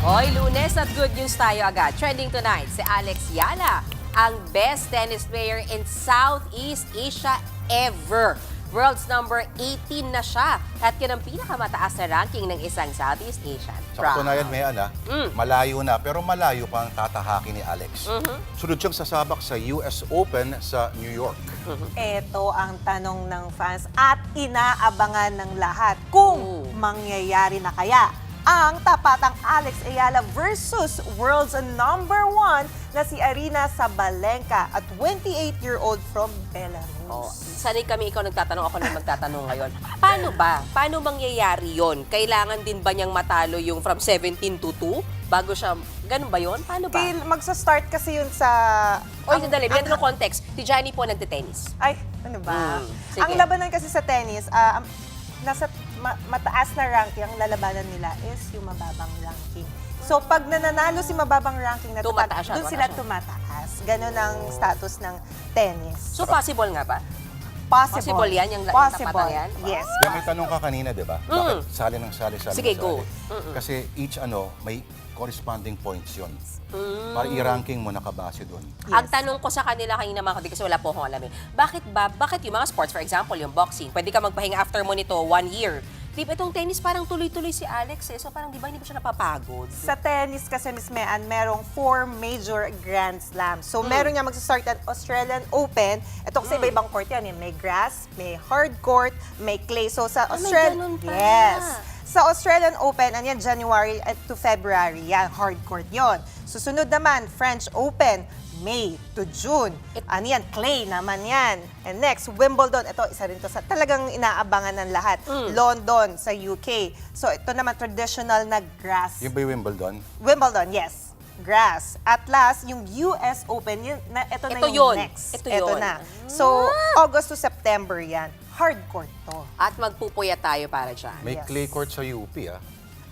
Hoy, Lunes at good news tayo agad. Trending tonight, si Alex Yala, ang best tennis player in Southeast Asia ever. World's number 18 na siya at yun ang pinakamataas na ranking ng isang Southeast Asian. Sa katunayan, Mayan, malayo na, pero malayo pa ang tatahakin ni Alex. Sunod siyang sasabak sa US Open sa New York. Ito ang tanong ng fans at inaabangan ng lahat kung mangyayari na kaya ang tapatang Alex Ayala versus world's number 1 na si Aryna Sabalenka at 28-year-old from Belarus. Oh, sanay kami ikaw nagtatanong, ako na magtatanong ngayon. Paano ba? Paano mangyayari yon? Kailangan din ba niyang matalo yung from 17 to 2 bago siya, ganun ba yon? Paano ba? Magsa-start kasi yun sa... Oy, sandali, bigyan ng context. Si Johnny po nagte-tennis. Ay, ano ba? Sige. Ang labanan kasi sa tennis, nasa mataas na ranking, ang lalabanan nila is yung mababang ranking. So, pag nananalo si mababang ranking na Tumataas siya, doon sila tumataas. Ganon ang status ng tennis. So, possible nga ba? Possible. Possible yan, yung Possible. tapatan yan? Yes. Kaya may tanong ka kanina, di ba? Bakit sali ng sali. Sige, go. Kasi each may corresponding points yun. Para i-ranking mo nakabase doon. Ang tanong ko sa kanila kanina mga kasi wala po akong alam eh. Bakit yung mga sports, for example, yung boxing, pwede ka magpahinga after mo nito 1 year. Diba itong tennis parang tuloy-tuloy si Alex eh. So parang di ba hindi ba siya napapagod? Sa tennis kasi, Miss Mean, merong 4 major Grand Slams. So, meron niya mag-start at Australian Open. Ito kasi iba-ibang court yan. May grass, may hard court, may clay. So, sa may Australian... ganun pa. Yes. Sa Australian Open, yan, January to February. Yan, hard court yon. Susunod naman, French Open, May to June. Ano yan? Clay naman yan. And next, Wimbledon. Ito, isa rin to sa talagang inaabangan ng lahat. London sa UK. So, ito naman, traditional na grass. Yung ba yung Wimbledon? Wimbledon, yes. Grass. At last, yung US Open, ito na Ito yung yun. next. Ito yun. na. So, August to September yan. Hardcourt to. At magpupuya tayo para dyan. May Yes. clay court sa UP,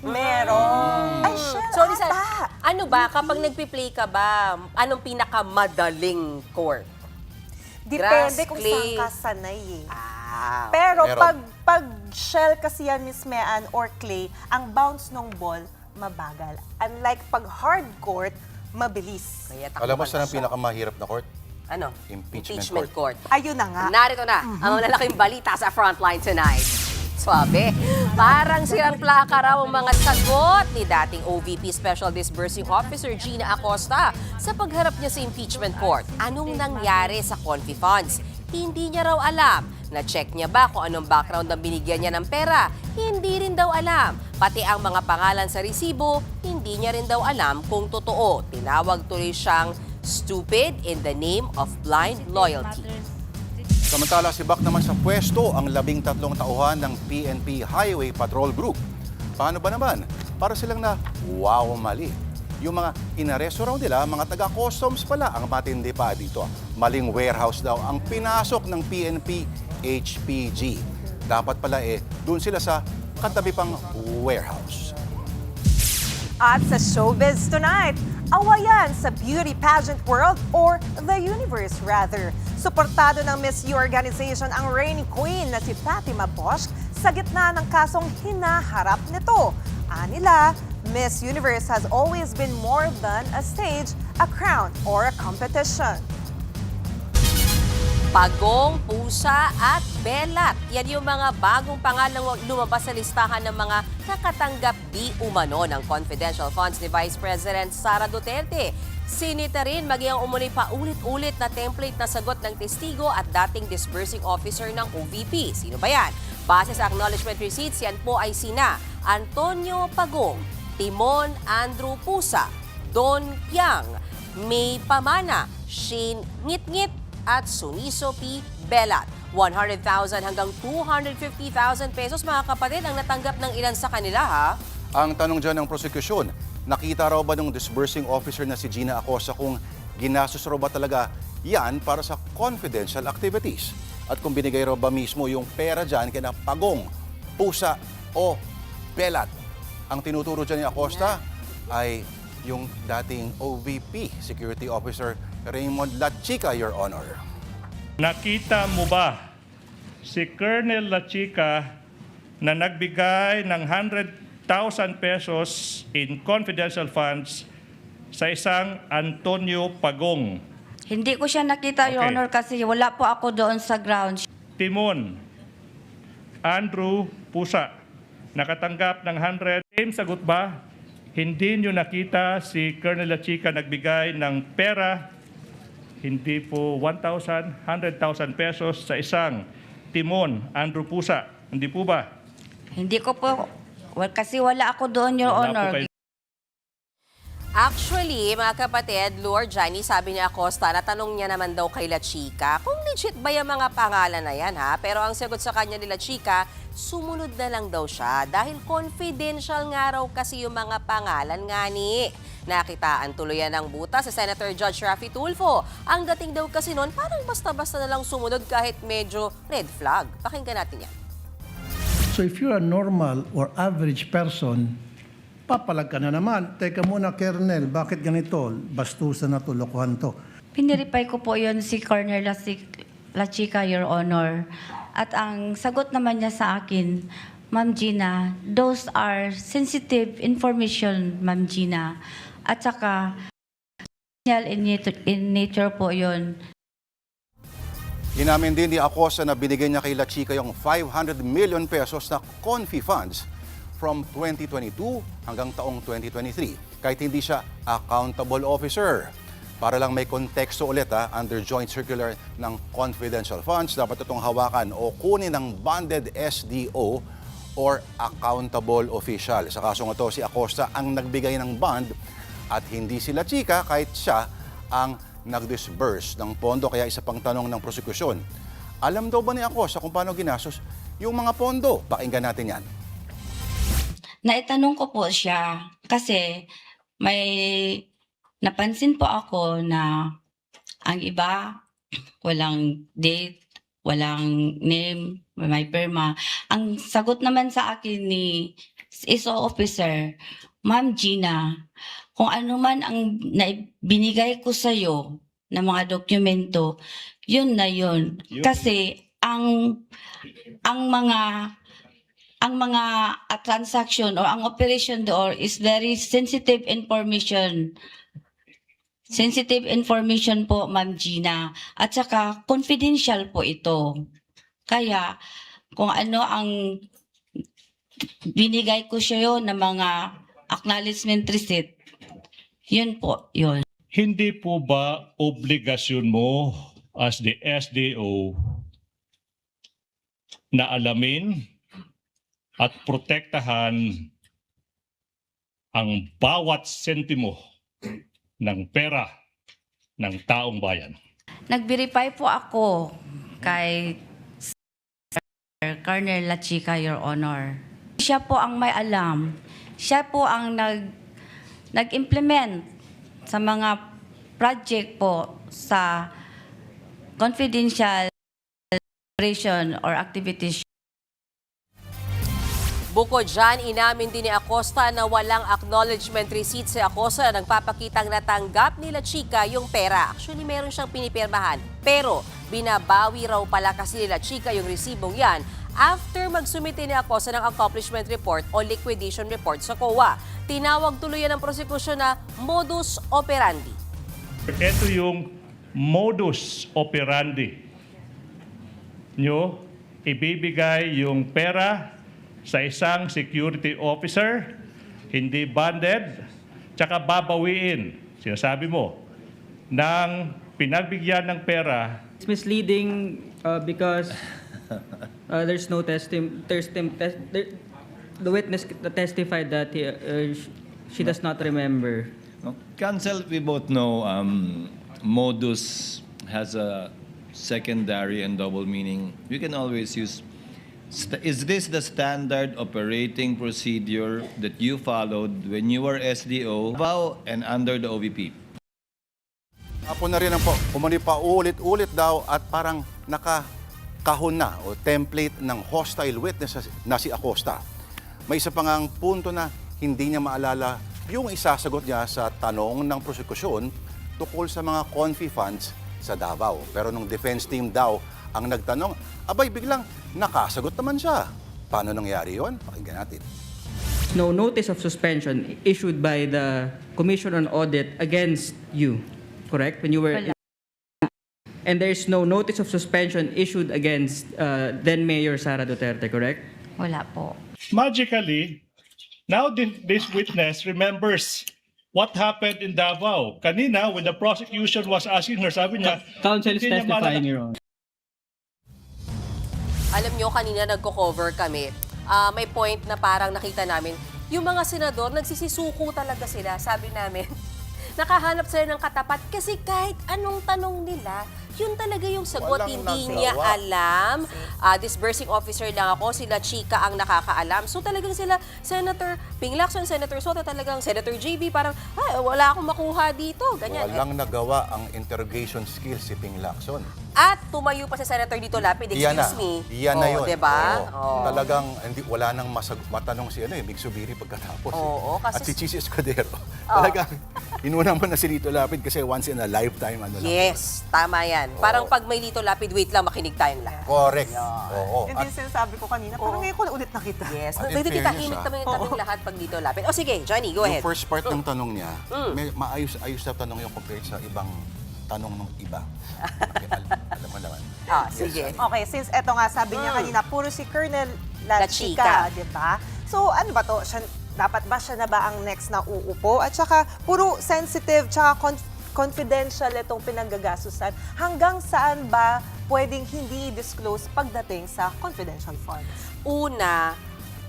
Meron. Ay, shell Sorry, ata. ano ba, kapag nagpi-play ka ba, anong pinakamadaling court? Depende Grass, kung clay. saan ka sanay eh. Ah, Pero Meron. pag shell kasi yan, Miss Mean, or clay, ang bounce ng ball, mabagal. Unlike pag hard court, mabilis. kaya Alam mo takbuhan saan na ang siya. pinakamahirap na court? Ano? Impeachment court. Ayun na nga. Narito na ang lalaking balita sa Frontline tonight. Swabe. Parang silang plaka raw ang mga sagot ni dating OVP Special Disbursing Officer Gina Acosta sa pagharap niya sa impeachment court. Anong nangyari sa Confi Funds? Hindi niya raw alam. Na-check niya ba kung anong background ang binigyan niya ng pera? Hindi rin daw alam. Pati ang mga pangalan sa resibo, hindi niya rin daw alam kung totoo. Tinawag tuloy siyang stupid in the name of blind loyalty. Samantala, sibak naman sa pwesto ang 13 tauhan ng PNP Highway Patrol Group. Paano ba naman? Para silang na, wow, mali. Yung mga inaresto raw nila, mga taga-customs pala ang matindi pa dito. Maling warehouse daw ang pinasok ng PNP HPG. Dapat pala doon sila sa katabi pang warehouse. At sa showbiz tonight, awayan sa beauty pageant world or the universe rather. Suportado ng Miss U organization ang reigning queen na si Fatima Bosch sa gitna ng kasong hinaharap nito. Anila, Miss Universe has always been more than a stage, a crown, or a competition. Pagong, pusa at belat. Yan yung mga bagong pangalang lumabas sa listahan ng mga nakatanggap di umano ng confidential funds ni Vice President Sara Duterte. Sinita rin maging umulit pa ulit-ulit na template na sagot ng testigo at dating disbursing officer ng OVP. Sino ba yan? Base sa acknowledgement receipts, yan po ay sina Antonio Pagong, Timon Andrew Pusa, Don Piang, May Pamana, Shane Ngitngit, at Suniso P. Belat. 100,000 hanggang 250,000 pesos mga kapatid ang natanggap ng ilan sa kanila ha. Ang tanong dyan ng prosekusyon, nakita raw ba ng disbursing officer na si Gina Acosta kung ginastos raw ba talaga yan para sa confidential activities? At kung binigay raw ba mismo yung pera dyan kina Pagong, Pusa o Belat? Ang tinuturo dyan ni Acosta ay yung dating OVP Security Officer Raymond Lachica, Your Honor. Nakita mo ba si Colonel Lachica na nagbigay ng pesos in confidential funds sa isang Antonio Pagong. Hindi ko siya nakita, Your Okay. Honor, kasi wala po ako doon sa ground. Timon, Andrew Pusa, nakatanggap ng 100. Same sagot ba? Hindi nyo nakita si Colonel La Chica nagbigay ng pera, hindi po 1,000, 100,000 pesos sa isang Timon, Andrew Pusa. Hindi po ba? Hindi ko po, kasi wala ako doon, Your Wala po Honor. kayo. Actually, mga kapatid, Lord Johnny, sabi ni Acosta, natanong niya naman daw kay La Chica kung legit ba yung mga pangalan na yan, ha? Pero ang sagot sa kanya ni La Chica, sumunod na lang daw siya dahil confidential nga raw kasi yung mga pangalan nga ni. Nakitaan tuloy yan ng buta sa Senator Judge Raffy Tulfo. Ang dating daw kasi noon, parang basta-basta na lang sumunod kahit medyo red flag. Pakinggan natin yan. So if you're a normal or average person, papalag ka na naman. Teka muna, Kernel, bakit ganito? Bastusan na to, lokohan to. Piniripay ko po yon si Colonel La Chica, Your Honor. At ang sagot naman niya sa akin, Ma'am Gina, those are sensitive information, Ma'am Gina. At saka, in nature po yon. Inamin din ni Acosta na binigay niya kay La Chica yung 500 million pesos na Confi funds from 2022 hanggang taong 2023 kahit hindi siya accountable officer. Para lang may konteksto ulit under joint circular ng confidential funds, dapat itong hawakan o kunin ng bonded SDO or accountable official. Sa kasong ito, si Acosta ang nagbigay ng bond at hindi si La Chica kahit siya ang nag-disburse ng pondo. Kaya isa pang tanong ng prosekusyon, alam daw ba ni Acosta kung paano ginastos yung mga pondo? Pakinggan natin yan. Naitanong ko po siya kasi may napansin po ako na ang iba walang date, walang name, may pirma. Ang sagot naman sa akin ni ISO officer, Ma'am Gina, kung ano man ang binigay ko sa iyo na mga dokumento, yun na yun. Kasi ang mga transaction or ang operation door is very sensitive information. Sensitive information po, Ma'am Gina. At saka confidential po ito. Kaya kung ano ang binigay ko sa iyo na mga acknowledgement receipt, yun po, yun. Hindi po ba obligasyon mo as the SDO na alamin at protektahan ang bawat sentimo ng pera ng taong bayan? Nag-verify po ako kay Sir Colonel La Chica, Your Honor. Siya po ang may alam. Siya po ang nag-implement sa mga project po sa confidential operation or activities. Bukod dyan, inamin din ni Acosta na walang acknowledgement receipt si Acosta na nagpapakitang natanggap ni La Chica yung pera. Actually, meron siyang pinipirmahan. Pero, binabawi raw pala kasi ni La Chica yung resibong yan after magsumite ni Acosta ng accomplishment report o liquidation report sa COA. Tinawag tuloy yan ng prosekusyon na modus operandi. Ito yung modus operandi nyo, ibibigay yung pera sa isang security officer, hindi bonded, tsaka babawiin, sinasabi mo, ng pinagbigyan ng pera. It's misleading because there's no the witness testified that she does not remember. Counsel, we both know modus has a secondary and double meaning. You can always use, is this the standard operating procedure that you followed when you were SDO and under the OVP? Apo na rin ang umani pa ulit daw at parang nakakahon na o template ng hostile witness na si Acosta. May isa pang ang punto na hindi niya maalala yung isasagot niya sa tanong ng prosekusyon tukol sa mga confi funds sa Davao. Pero nung defense team daw ang nagtanong, abay biglang nakasagot naman siya. Paano nangyari yon? Pakinggan natin. is no notice of suspension issued by the Commission on Audit against you, correct? When you were Wala. and there is no notice of suspension issued against then Mayor Sara Duterte, correct? Wala po. Magically, now this witness remembers what happened in Davao. Kanina, when the prosecution was asking her, sabi niya, Counsel is hindi niya testifying, maalala. Your Honor. Alam nyo, kanina nagko-cover kami. May point na parang nakita namin, yung mga senador, nagsisisuko talaga sila. Sabi namin, nakahanap sila ng katapat kasi kahit anong tanong nila, yun talaga yung sagot. Walang Hindi niya nagawa. alam. Disbursing officer lang ako, sila Chika ang nakakaalam. So talagang sila, Senator Ping Lacson, Senator Soto, talagang Senator JB, parang, wala akong makuha dito. Ganyan. Walang nagawa ang interrogation skills si Ping Lacson. At tumayo pa si Senator Dito Lapid, excuse me. Iyan na yun. Diba? Oo. Talagang wala nang matanong si Big Subiri pagkatapos. Oo, kasi- At si Chis Escudero. Talagang inuna mo na si Lito Lapid kasi once in a lifetime lang. Yes, tama yan. Parang pag may Lito Lapid, wait lang, makinig tayong lahat. Correct. Oo. Yun din sinasabi ko kanina, parang ngayon ko na ulit nakita. Yes, At in dito fairness, tahimik kaming lahat pag Lito Lapid. O sige, Johnny, go Yung ahead. first part ng tanong niya, maayos na tanong yung compared sa ibang tanong ng iba. Alam mo naman. Sige. Okay, since eto nga sabi niya kanina, puro si Colonel La Chica. Chica, di ba? So ano ba to? Dapat ba siya na ba ang next na uupo? At saka puro sensitive tsaka confidential itong pinanggagastusan. Hanggang saan ba pwedeng hindi disclose pagdating sa confidential funds? Una,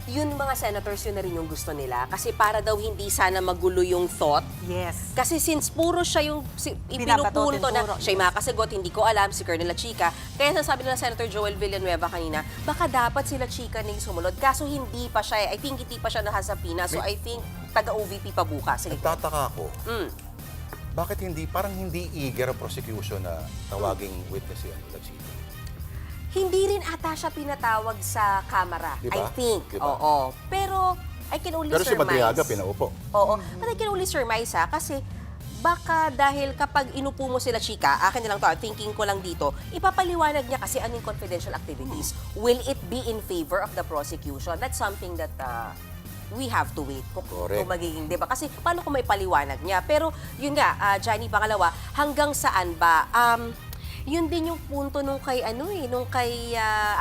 yun mga senators, yun na rin yung gusto nila. Kasi para daw hindi sana magulo yung thought. Yes. Kasi since puro siya yung Binabato, ipinupunto na tinuturo, siya yung makakasagot, hindi ko alam, si Colonel La Chica. Kaya sabi nila Senator Joel Villanueva kanina, baka dapat sila Chica na yung sumunod. Kaso hindi pa siya, I think hindi pa siya nahasapina. So I think taga-OVP pa bukas. Sige. Nagtataka ako, Mm. bakit parang hindi eager ang prosecution na tawaging witness si La Chica? Hindi rin ata siya pinatawag sa camera, Diba? I think. Diba? Oo. Pero I can only Pero si surmise. Madriaga pinaupo. Oo. But I can only surmise kasi baka dahil kapag inupo mo sila Chika, akin na lang to, thinking ko lang dito, ipapaliwanag niya kasi anong confidential activities. Will it be in favor of the prosecution? That's something that we have to wait kung Correct. magiging, di ba? Kasi paano kung may paliwanag niya? Pero yun nga, Johnny, pangalawa, hanggang saan ba? Yun din yung punto nung kay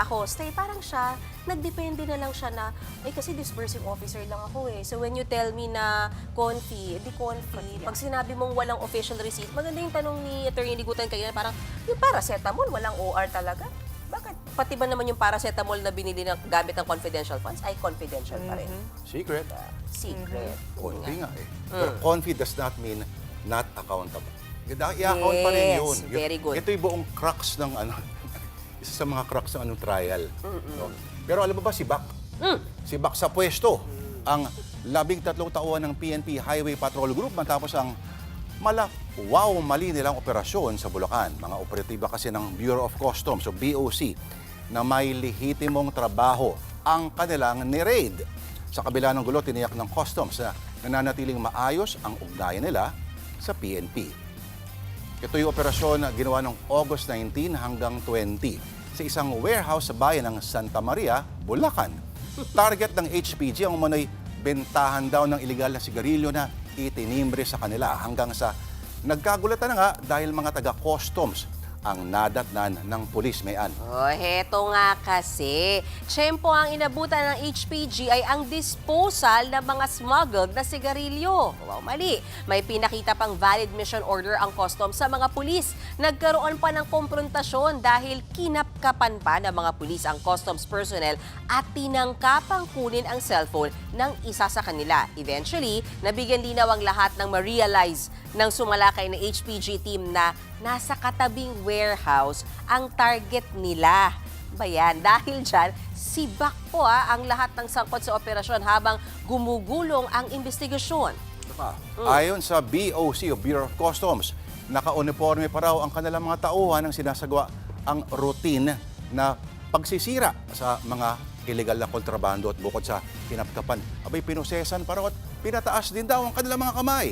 Acosta, parang siya, nagdepende na lang siya na, kasi disbursing officer lang ako eh. So when you tell me na confi, di confi. Pag sinabi mong walang official receipt, maganda yung tanong ni Attorney Ligutan kanina, parang yung paracetamol, walang OR talaga. Bakit? Pati ba naman yung paracetamol na binili ng gamit ng confidential funds ay confidential pa rin? Secret. Secret. Confi nga eh. Pero confi does not mean not accountable. I-account pa rin yun. Yes, very good. Ito yung buong crux ng isa sa mga crux ng trial. No? Pero alam mo ba si Bak? Si Bak sa pwesto. Ang 13 tauhan ng PNP Highway Patrol Group matapos ang mali nilang operasyon sa Bulacan. Mga operatiba kasi ng Bureau of Customs o BOC na may lehitimong trabaho ang kanilang ni-raid. Sa kabila ng gulo, tiniyak ng Customs na nananatiling maayos ang ugnayan nila sa PNP. Ito yung operasyon na ginawa noong August 19 hanggang 20 sa isang warehouse sa bayan ng Santa Maria, Bulacan. Target ng HPG ang umano'y bentahan daw ng iligal na sigarilyo na itinimbre sa kanila hanggang sa nagkagulatan na nga dahil mga taga-customs ang nadatnan ng pulis, Mayan. Oh, heto nga kasi. Tiyempo ang inabutan ng HPG ay ang disposal ng mga smuggled na sigarilyo. Wow, mali. May pinakita pang valid mission order ang customs sa mga pulis. Nagkaroon pa ng komprontasyon dahil kinapkapan pa ng mga pulis ang customs personnel at tinangkapang kunin ang cellphone ng isa sa kanila. Eventually, nabigyan linaw ang lahat ng ma-realize ng sumalakay na HPG team na nasa katabing warehouse ang target nila. Bayan, dahil dyan, si Bakpo ang lahat ng sangkot sa operasyon habang gumugulong ang investigasyon. Ayon sa BOC o Bureau of Customs, naka-uniforme pa raw ang kanilang mga tauhan ng sinasagawa ang routine na pagsisira sa mga illegal na kontrabando at bukod sa kinapkapan. Abay, pinusesan pa raw at pinataas din daw ang kanilang mga kamay.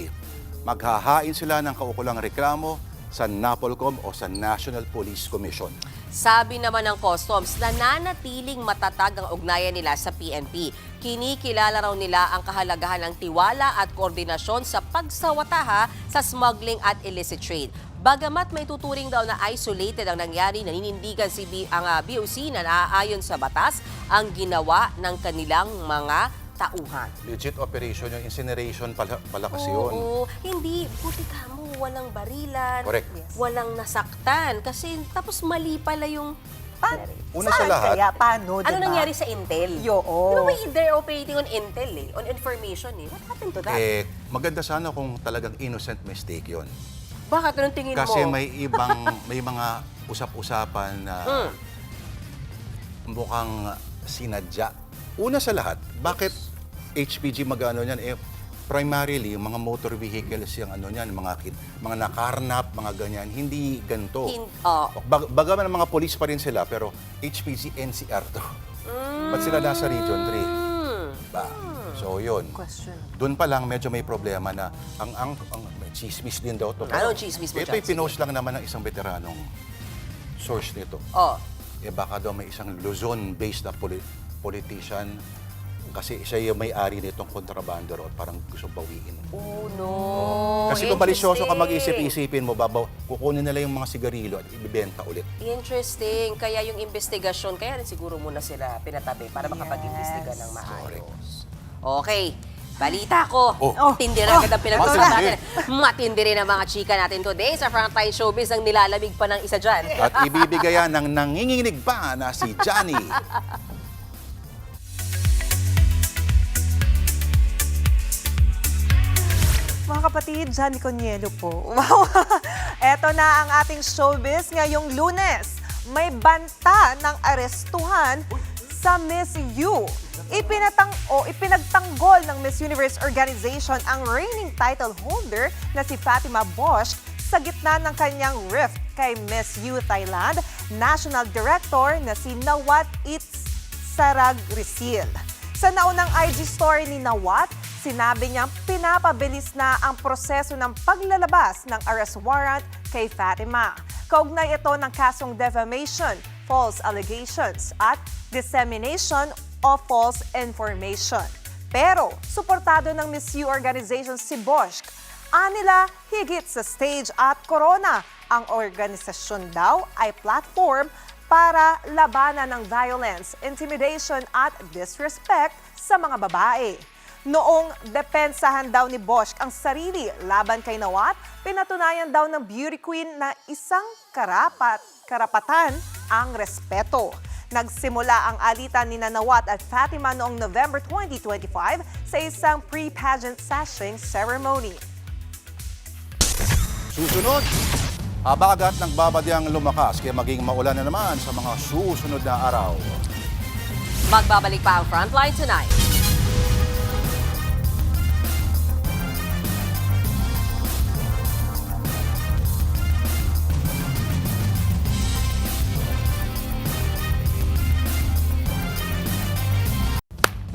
Maghahain sila ng kaukulang reklamo sa NAPOLCOM o sa National Police Commission. Sabi naman ng Customs, nananatiling matatag ang ugnayan nila sa PNP. Kinikilala raw nila ang kahalagahan ng tiwala at koordinasyon sa pagsawataha sa smuggling at illicit trade. Bagamat may tuturing daw na isolated ang nangyari, naninindigan ang BOC na naaayon sa batas ang ginawa ng kanilang mga tauhan. Legit operation yung incineration pala kasi yun. Oo, hindi, puti ka mo, walang barilan, Correct. walang nasaktan. Kasi tapos mali pala yung... Una Saan sa lahat, kaya? Paano, Ano diba? nangyari sa Intel? Yo, Di ba they're operating on Intel on information What happened to that? maganda sana kung talagang innocent mistake yon. Bakit? Anong tingin Kasi mo? may mga usap-usapan na mukhang sinadya. Una sa lahat, bakit HPG mag-ano niyan? Primarily, mga motor vehicles yung ano niyan, mga nakarnap, mga ganyan. Hindi ganito. Bagaman ng mga police pa rin sila, pero HPG NCR to. Ba't sila nasa Region 3? So, yun. Question. Doon pa lang medyo may problema na ang may chismis din daw to. Anong chismis mo Ito dyan? ay pinost lang naman ng isang veteranong source nito. Oh, Baka daw may isang Luzon-based na politician kasi siya yung may-ari nitong kontrabando at parang gusto bawiin. oh no. Kasi kung malisyoso ka Interesting. mag-isip-isipin mo, kukunin nila yung mga sigarilyo at ibibenta ulit. Interesting. Kaya yung investigasyon, kaya rin siguro muna sila pinatabi para makapag-imbestiga ng maayos. Okay. Balita ko. Matindi rin agad ang pinag-usapan natin. Matindi rin ang mga chika natin today sa Frontline Showbiz ang nilalamig pa ng isa dyan. At ibibigayan ng nanginginig pa na si Johnny. Mga kapatid, Johnny Conielo po. Wow! Eto na ang ating showbiz ngayong Lunes. May banta ng arestuhan sa Miss U. Ipinagtanggol ng Miss Universe Organization ang reigning title holder na si Fatima Bosch sa gitna ng kanyang rift kay Miss U Thailand National Director na si Nawat Itz Saragrisil. Sa naunang IG story ni Nawat, sinabi niyang pinapabilis na ang proseso ng paglalabas ng arrest warrant kay Fatima. Kaugnay ito ng kasong defamation, false allegations at dissemination of false information. Pero, suportado ng Miss U Organization si Bosch. Anila, higit sa stage at corona, ang organisasyon daw ay platform para labanan ng violence, intimidation at disrespect sa mga babae. Noong depensahan daw ni Bosch ang sarili laban kay Nawat, pinatunayan daw ng beauty queen na isang karapatan ang respeto. Nagsimula ang alitan ni Nawat at Fatima noong November 2025 sa isang pre-pageant sashing ceremony. Susunod, habagat nagbabadyang lumakas kaya maging maulan na naman sa mga susunod na araw. Magbabalik pa ang Frontline tonight.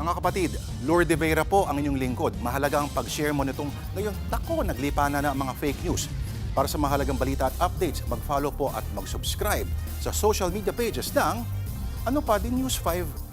Mga kapatid, Lourdes de Vera po ang inyong lingkod. Mahalaga ang pag-share mo nitong ngayon. Tako, naglipa na ang mga fake news. Para sa mahalagang balita at updates, mag-follow po at mag-subscribe sa social media pages ng Ano Pa Din News 5.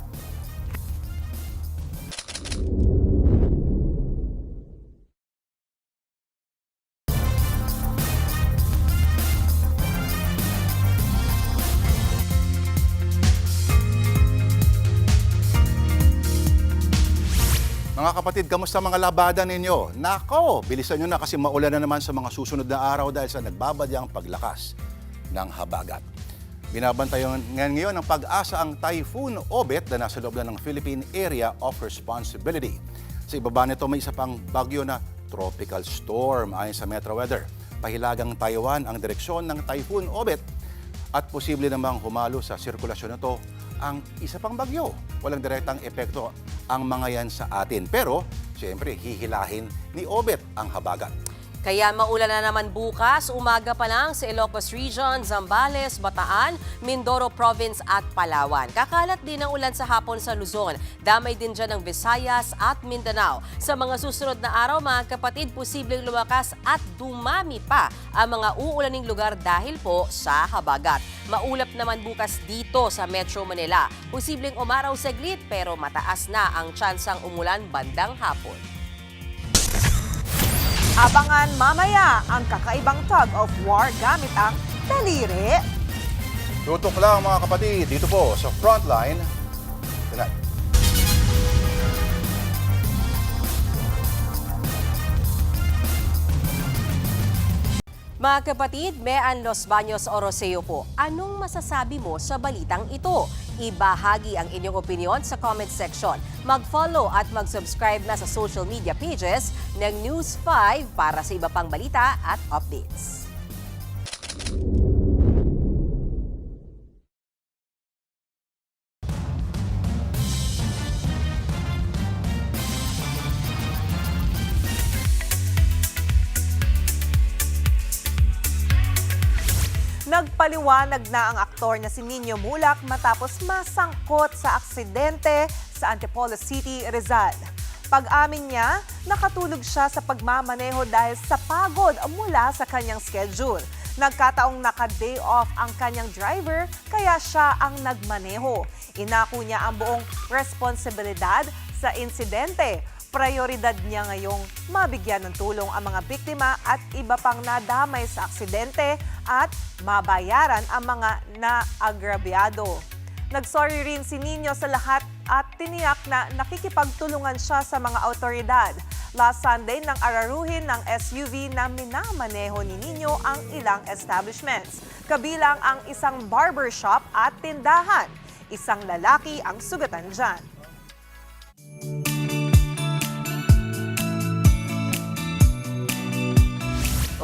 Mga kapatid, kamusta mga labada ninyo? Nako, bilisan nyo na kasi maulan na naman sa mga susunod na araw dahil sa nagbabadyang paglakas ng habagat. Binabantayan ngayon ng pag-asa ang Typhoon Obet na nasa loob na ng Philippine Area of Responsibility. Sa ibaba nito may isa pang bagyo na tropical storm ayon sa Metro Weather. Pahilagang Taiwan ang direksyon ng Typhoon Obet at posible namang humalo sa sirkulasyon nito ang isa pang bagyo. Walang direktang epekto ang mga yan sa atin. Pero, siyempre, hihilahin ni Obet ang habagat. Kaya maulan na naman bukas, umaga pa lang sa Ilocos Region, Zambales, Bataan, Mindoro Province at Palawan. Kakalat din ang ulan sa hapon sa Luzon. Damay din dyan ng Visayas at Mindanao. Sa mga susunod na araw, mga kapatid, posibleng lumakas at dumami pa ang mga uulaning lugar dahil po sa habagat. Maulap naman bukas dito sa Metro Manila. Posibleng umaraw saglit pero mataas na ang tsansang umulan bandang hapon. Abangan mamaya ang kakaibang tug of war gamit ang daliri. Tutok lang mga kapatid, dito po sa Frontline Tonight. Mga kapatid, Mean Los Baños Oroseo po, anong masasabi mo sa balitang ito? Ibahagi ang inyong opinion sa comment section. Mag-follow at mag-subscribe na sa social media pages ng News 5 para sa iba pang balita at updates. Nagpaliwanag na ang aktor na si Nino Mulak matapos masangkot sa aksidente sa Antipolo City, Rizal. Pag-amin niya, nakatulog siya sa pagmamaneho dahil sa pagod mula sa kanyang schedule. Nagkataong naka-day off ang kanyang driver kaya siya ang nagmaneho. Inako niya ang buong responsibilidad sa insidente. Prioridad niya ngayong mabigyan ng tulong ang mga biktima at iba pang nadamay sa aksidente at mabayaran ang mga naagrabyado. Nagsorry rin si Nino sa lahat at tiniyak na nakikipagtulungan siya sa mga awtoridad. Last Sunday nang araruhin ng SUV na minamaneho ni Nino ang ilang establishments. Kabilang ang isang barbershop at tindahan. Isang lalaki ang sugatan dyan.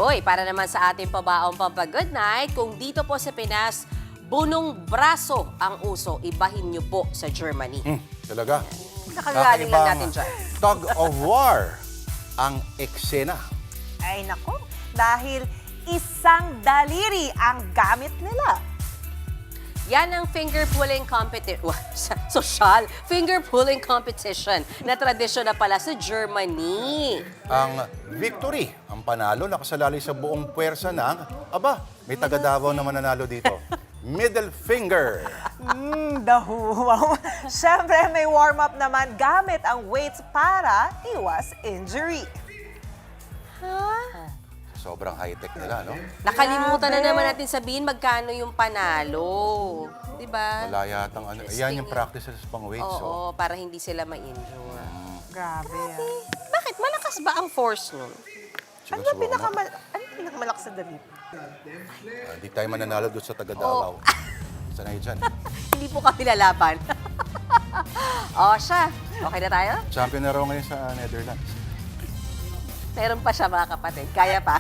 Uy, para naman sa ating pabaong pampa-good night, kung dito po sa Pinas, bunong braso ang uso, ibahin niyo po sa Germany. Talaga. Nakagaling lang natin Kakaibang dyan. Tug of war ang eksena. Ay nako, dahil isang daliri ang gamit nila. Yan ang finger-pulling competition. Social finger-pulling competition na tradisyon na pala sa Germany. Ang victory, ang panalo, nakasalalay sa buong puwersa ng, may taga Davao naman nanalo dito. Middle finger. Dahuwaw. Siyempre, may warm-up naman gamit ang weights para iwas injury. Sobrang high-tech nila, no? Nakalimutan na Grabe. naman natin sabihin magkano yung panalo. Diba? Wala yatang ano. Ayan yung practices pang weights. Oo, para hindi sila ma-injure. Grabe. Bakit? Malakas ba ang force nun? Ano pinakamalakas sa daliri? Hindi tayo mananalo doon sa taga Davao. Sanay dyan. Hindi po kami lalaban. O siya, okay na tayo? Champion na raw ngayon sa Netherlands. Meron pa siya mga kapatid. Kaya pa.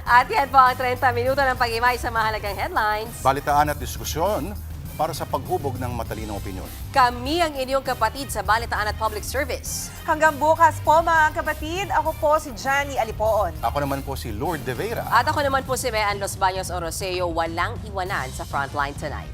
At yan po ang 30 minuto ng pag-imay sa mahalagang headlines. Balitaan at diskusyon para sa paghubog ng matalinong opinyon. Kami ang inyong kapatid sa Balitaan at Public Service. Hanggang bukas po mga kapatid, ako po si Johnny Alipoon. Ako naman po si Lord De Vera. At ako naman po si Mean Los Baños Oroseo. Walang iwanan sa Frontline Tonight.